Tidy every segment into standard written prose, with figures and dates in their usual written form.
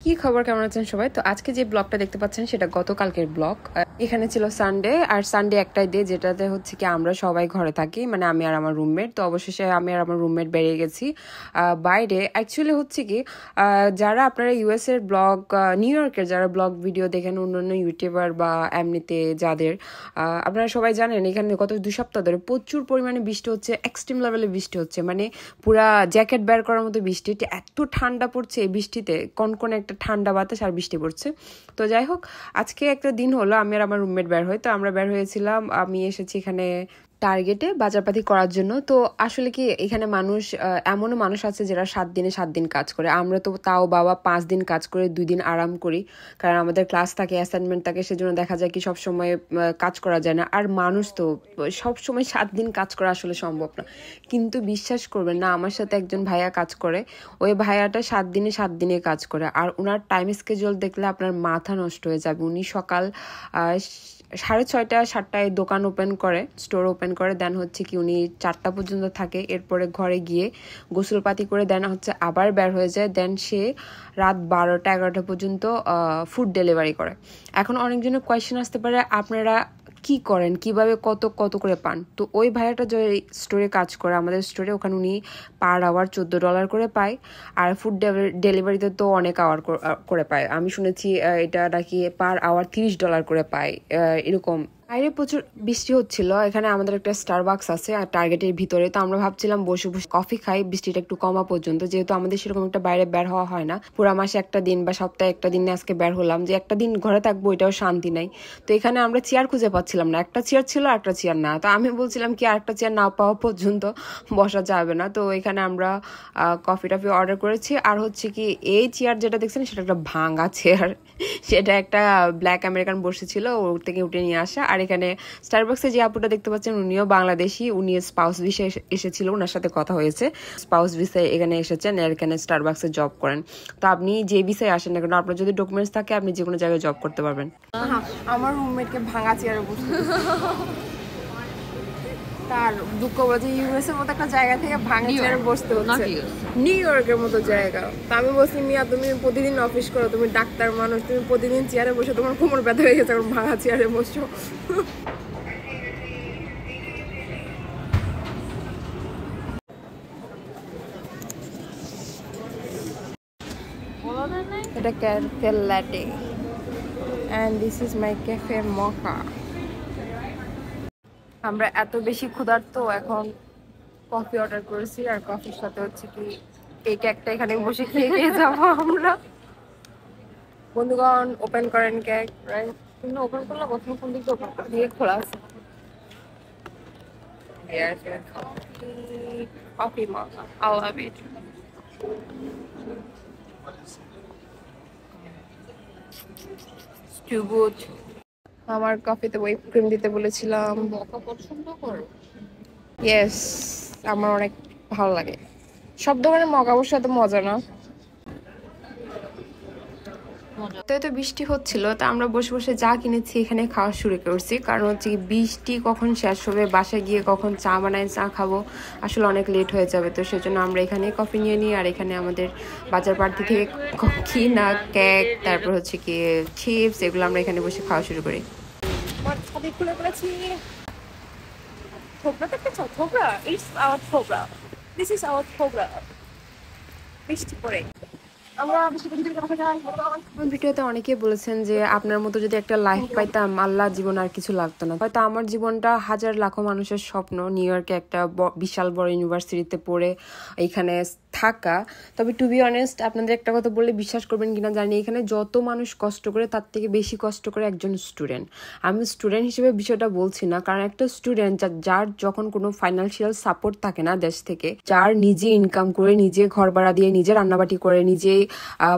কি খবর, কেমন আছেন সবাই? তো আজকে যে ব্লগটা দেখতে পাচ্ছেন সেটা গতকালকের ব্লগ। এখানে ছিল সানডে, আর সানডে একটাই ডে যেটাতে হচ্ছে কি আমরা সবাই ঘরে থাকি, মানে আমি আর আমার রুমমেট। তো অবশেষে আমি আর আমার রুমমেট বেরিয়ে গেছি বাইরে। অ্যাকচুয়ালি হচ্ছে কি যারা আপনারা ইউএস এর ব্লগ, নিউ ইয়র্কের যারা ব্লগ ভিডিও দেখেন, অন্যান্য ইউটিউবার বা এমনিতে যাদের, আপনারা সবাই জানেন এখানে গত 2 সপ্তাহ ধরে প্রচুর পরিমাণে বৃষ্টি হচ্ছে, এক্সট্রিম লেভেলে বৃষ্টি হচ্ছে, মানে পুরা জ্যাকেট বের করার মতো বৃষ্টি। এত ঠান্ডা পড়ছে এই বৃষ্টিতে, কনকনে একটা ঠান্ডা বাতাস আর বৃষ্টি পড়ছে। তো যাই হোক, আজকে একটা দিন হলো আমি আর আমার রুমমেট বের হই। তো আমরা বের হয়েছিলাম, আমি এসেছি এখানে টার্গেটে বাজারপাতি করার জন্য। তো আসলে কি এখানে মানুষ, এমনও মানুষ আছে যারা 7 দিনে 7 দিন কাজ করে। আমরা তো তাও বাবা 5 দিন কাজ করে 2 দিন আরাম করি, কারণ আমাদের ক্লাস থাকে, অ্যাসাইনমেন্ট থাকে, সেজন্য দেখা যায় কি সবসময় কাজ করা যায় না। আর মানুষ তো সবসময় 7 দিন কাজ করা আসলে সম্ভব না। কিন্তু বিশ্বাস করবেন না, আমার সাথে একজন ভাইয়া কাজ করে, ওই ভাইয়াটা 7 দিনে 7 দিনে কাজ করে। আর ওনার টাইম স্কেজুয়াল দেখলে আপনার মাথা নষ্ট হয়ে যাবে। উনি সকাল 6:30 7টায় দোকান ওপেন করে, স্টোর ওপেন করে, দেন হচ্ছে কি উনি 4টা পর্যন্ত থাকে। এরপরে ঘরে গিয়ে গোসলপাতি করে দেন হচ্ছে আবার বের হয়ে যায়। দেন সে রাত 12টা 11টা পর্যন্ত ফুড ডেলিভারি করে। এখন অনেকজনের কোয়েশ্চেন আসতে পারে, আপনারা কি করেন, কিভাবে কত কত করে পান? তো ওই ভাইয়াটা যে স্টোরে কাজ করে, আমাদের স্টোরে, ওখানে উনি পার আওয়ার $14 করে পায়। আর ফুড ডেলিভারিতে তো অনেক আওয়ার করে পায়। আমি শুনেছি এটা নাকি পার আওয়ার $30 করে পায়, এরকম। বাইরে প্রচুর বৃষ্টি হচ্ছিল। এখানে আমাদের একটা স্টারবাকস আছে আর টার্গেটের ভিতরে। তো আমরা ভাবছিলাম বসে বসে কফি খাই বৃষ্টিটা একটু কমা পর্যন্ত, যেহেতু আমাদের সেরকম একটা বাইরে বের হওয়া হয় না। পুরো মাসে একটা দিন বা সপ্তাহে একটা দিন আজকে বের হলাম, যে একটা দিন ঘরে থাকবো এটাও শান্তি নাই। তো এখানে আমরা চেয়ার খুঁজে পাচ্ছিলাম না, একটা চেয়ার ছিল আর একটা চেয়ার না। তো আমি বলছিলাম কি আরেকটা চেয়ার না পাওয়া পর্যন্ত বসা যাবে না। তো এখানে আমরা কফি টফি অর্ডার করেছি। আর হচ্ছে কি এই চেয়ার যেটা দেখছেন সেটা একটা ভাঙা চেয়ার, সেটা একটা ব্ল্যাক আমেরিকান বসেছিল, ওর থেকে উঠে নিয়ে আসা। আর এখানে স্টারবাক্সে যে আপুটা দেখতে পাচ্ছেন উনিও বাংলাদেশি, উনি স্পাউস ভিসায় এসেছিল, ওনার সাথে কথা হয়েছে, স্পাউস ভিসায় এখানে এসেছেন, এখানে স্টারবাক্সে জব করেন। তো আপনি যে ভিসায় আসেন না কেন, আপনার যদি ডকুমেন্টস থাকে আপনি যে কোনো জায়গায় জব করতে পারবেন। আমার রুমমেটকে ভাঙা চেয়ারে বসে, তার দুঃখ বলছে ইউএস এর মতো একটা জায়গা থেকে ভাঙা চেয়ারে বসতে হচ্ছে, নিউ ইয়র্কের মতো জায়গা। তো আমি বলছি, মিয়া তুমি প্রতিদিন অফিস করো, তুমি ডাক্তার মানুষ, তুমি প্রতিদিন চেয়ারে বসে, তোমার কোমর ব্যথা হয়ে গেছে, এখন ভাঙা চেয়ারে বসছো। এটা cafe latte and this is my cafe mocha. আমরা এত বেশি ক্ষুধার্ত, এখন কফি অর্ডার করেছি, আর কফির সাথে হচ্ছে কি এই কেকটা এখানে বসে খেয়ে খেয়ে যাবো আমরা। বন্ধুগণ ওপেন করেন কেক, রাইট? কিন্তু ওপেন করলে প্রথম কোন দিকে ওপেন করে দিয়ে খোলা আছে। Coffee mocha, I love it. Too good. আমার কফিতে হুইপ ক্রিম দিতে বলেছিলাম। মকা পছন্দ করো? ইয়েস, আমার অনেক ভালো লাগে। সব ধরনের মকা অবশ্য এত মজা না। তো বৃষ্টি হচ্ছিল, তা আমরা বসে বসে যা কিনেছি এখানে খাওয়া শুরু করছি, কারণ হচ্ছে বৃষ্টি কখন শেষ হবে, বাসায় গিয়ে কখন চা বানাই চা খাবো, আসলে অনেক লেট হয়ে যাবে। তো সেজন্য আমরা এখানে কফি নিয়ে নিই, আর এখানে আমাদের বাজার পার্টি থেকে কিনা কেক, তারপর হচ্ছে কি চিপস, এগুলো আমরা এখানে বসে খাওয়া শুরু করি। খুলে ফেলেছি থোবরা, দেখতেছো থোবরা? ইটস আওয়ার থোবরা, দিস ইজ আওয়ার থোবরা। বৃষ্টি পড়ে ভিডিওতে অনেকেই বলেছেন যে আপনার মতো যদি একটা লাইফ পাইতাম, আল্লাহ জীবন আর কিছু লাগতো না। হয়তো আমার জীবনটা হাজার লাখো মানুষের স্বপ্ন, নিউ ইয়র্কে একটা বিশাল বড় ইউনিভার্সিটিতে পড়ে এখানে থাকা। তবে টু বি অনেস্ট, আপনাদের একটা কথা বললে বিশ্বাস করবেন কিনা জানি, এখানে যত মানুষ কষ্ট করে তার থেকে বেশি কষ্ট করে একজন স্টুডেন্ট। আমি স্টুডেন্ট হিসেবে বিষয়টা বলছি না, কারণ একটা স্টুডেন্ট যার যখন কোনো ফাইন্যান্সিয়াল সাপোর্ট থাকে না দেশ থেকে, যার নিজে ইনকাম করে, নিজে ঘর ভাড়া দিয়ে, নিজে রান্নাবাটি করে, নিজে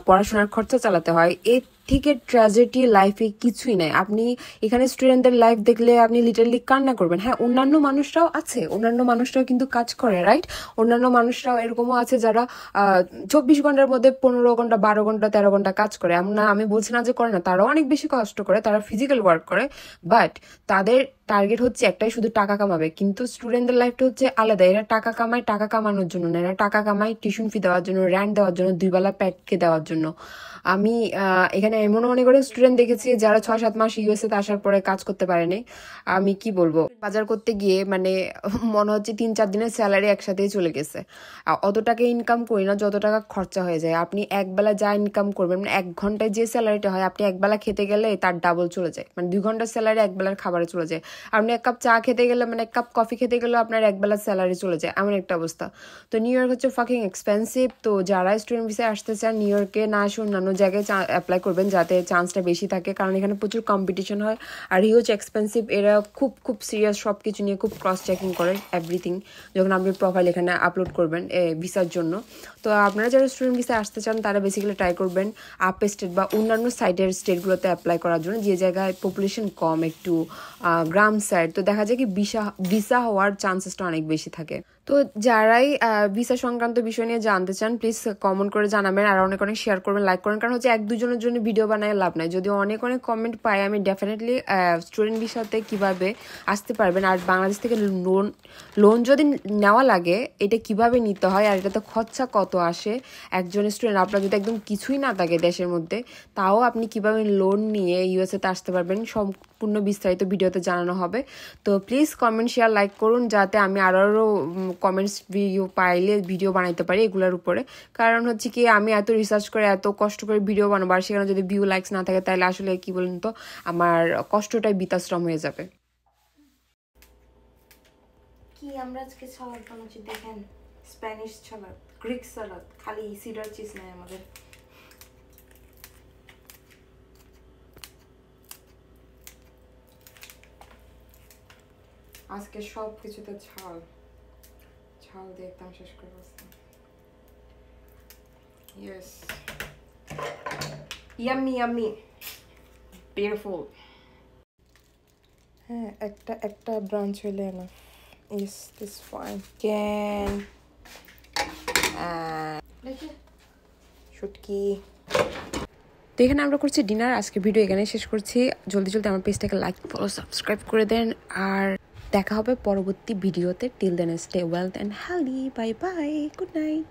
পড়াশোনার খরচা চালাতে হয়, এর থেকে ট্র্যাজেডি লাইফে কিছুই নাই। আপনি এখানে স্টুডেন্টদের লাইফ দেখলে আপনি লিটারলি কান্না করবেন। হ্যাঁ, অন্যান্য মানুষরাও আছে, অন্যান্য মানুষরাও কিন্তু কাজ করে, রাইট? অন্যান্য মানুষরাও এরকমও আছে যারা 24 ঘন্টার মধ্যে 15 ঘন্টা 12 ঘন্টা 13 ঘন্টা কাজ করে। এমন না, আমি বলছি না যে করে না, তারাও অনেক বেশি কষ্ট করে, তারা ফিজিক্যাল ওয়ার্ক করে, বাট তাদের টার্গেট হচ্ছে একটাই, শুধু টাকা কামাবে। কিন্তু স্টুডেন্টদের লাইফটা হচ্ছে আলাদা। এরা টাকা কামায় টাকা কামানোর জন্য না, এরা টাকা কামায় টিউশন ফি দেওয়ার জন্য, র্যান্ট দেওয়ার জন্য, 2 বেলা প্যাটকে দেওয়ার জন্য। আমি এখানে এমন অনেক করে স্টুডেন্ট দেখেছি যারা 6-7 মাস ইউএসএ তে আসার পরে কাজ করতে পারেনি। আমি কি বলবো, বাজার করতে গিয়ে মানে মনে হচ্ছে 3-4 দিনের স্যালারি একসাথেই চলে গেছে। অত টাকা ইনকাম করি না যত টাকা খরচা হয়ে যায়। আপনি একবেলা যা ইনকাম করবেন, মানে 1 ঘন্টায় যে স্যালারিটা হয় আপনি একবেলা খেতে গেলে তার ডাবল চলে যায়। মানে 2 ঘন্টার স্যালারি একবেলার খাবারে চলে যায়। আপনি 1 কাপ চা খেতে গেলে, মানে 1 কাপ কফি খেতে গেলে আপনার একবেলার স্যালারি চলে যায়, এমন একটা অবস্থা। তো নিউ ইয়র্ক হচ্ছে ফাকিং এক্সপেন্সিভ। তো যারা স্টুডেন্ট ভিসায় আসতে চান নিউ ইয়র্কে না আসে অন্যান্য জায়গায় অ্যাপ্লাই করবেন, যাতে চান্সটা বেশি থাকে, কারণ এখানে প্রচুর কম্পিটিশন হয় আর হিউজ এক্সপেন্সিভ। এরা খুব খুব সিরিয়াস, সব কিছু নিয়ে খুব ক্রস চেকিং করে এভরিথিং যখন আপনি প্রোফাইল এখানে আপলোড করবেন ভিসার জন্য। তো আপনারা যারা স্টুডেন্ট ভিসায় আসতে চান তারা বেসিক্যালি ট্রাই করবেন আপ স্টেট বা অন্যান্য সাইডের স্টেটগুলোতে অ্যাপ্লাই করার জন্য, যে জায়গায় পপুলেশন কম, একটু গ্রাম সাইড। তো দেখা যায় কি ভিসা হওয়ার চান্সেসটা অনেক বেশি থাকে। তো যারাই ভিসা সংক্রান্ত বিষয় নিয়ে জানতে চান প্লিজ কমেন্ট করে জানাবেন, আর অনেক অনেক শেয়ার করবেন, লাইক করেন, কারণ হচ্ছে 1-2 জনের জন্য ভিডিও বানায় লাভ নাই। যদি অনেক অনেক কমেন্ট পাই আমি ডেফিনেটলি স্টুডেন্ট ভিসাতে কিভাবে আসতে পারবেন আর বাংলাদেশ থেকে লোন যদি নেওয়া লাগে এটা কিভাবে নিতে হয় আর এটাতে খরচা কত আসে, একজন স্টুডেন্ট আপনার যদি একদম কিছুই না থাকে দেশের মধ্যে তাও আপনি কিভাবে লোন নিয়ে ইউএসএতে আসতে পারবেন সম্পূর্ণ বিস্তারিত ভিডিওতে জানানো হবে। তো প্লিজ কমেন্ট শেয়ার লাইক করুন যাতে আমি আরও কমেন্টস ভিডিও পাইলে ভিডিও বানাইতে পারি এগুলোর উপরে। কারণ হচ্ছে কি আমি এত রিসার্চ করে এত কষ্ট করে ভিডিও বানাবো আর সেখানে যদি ভিউ লাইকস না থাকে তাহলে আসলে কি বলুন তো আমার কষ্টটাই বৃথাশ্রম হয়ে যাবে। কি আমরা আজকে সালাদ বানাচ্ছি দেখেন, স্প্যানিশ সালাদ, গ্রিক সালাদ, খালি সিডার চিজ নাই আমাদের। আজকে সব কিছুতে ঝাল ঝাল দিয়ে একদম শেষ করে বসতাম। Yes, yummy yummy, beautiful. হ্যাঁ একটা ব্রাঞ্চ হইলে না, ইস দিস ফাইন ক্যান শুটকি। তো এখানে আমরা করছি ডিনার। আজকে ভিডিও এখানে শেষ করছি। জলদি জলদি আমার পেজটাকে লাইক, ফলো, সাবস্ক্রাইব করে দেন আর দেখা হবে পরবর্তী ভিডিওতে। Till then stay wealth and healthy. Bye bye, good night.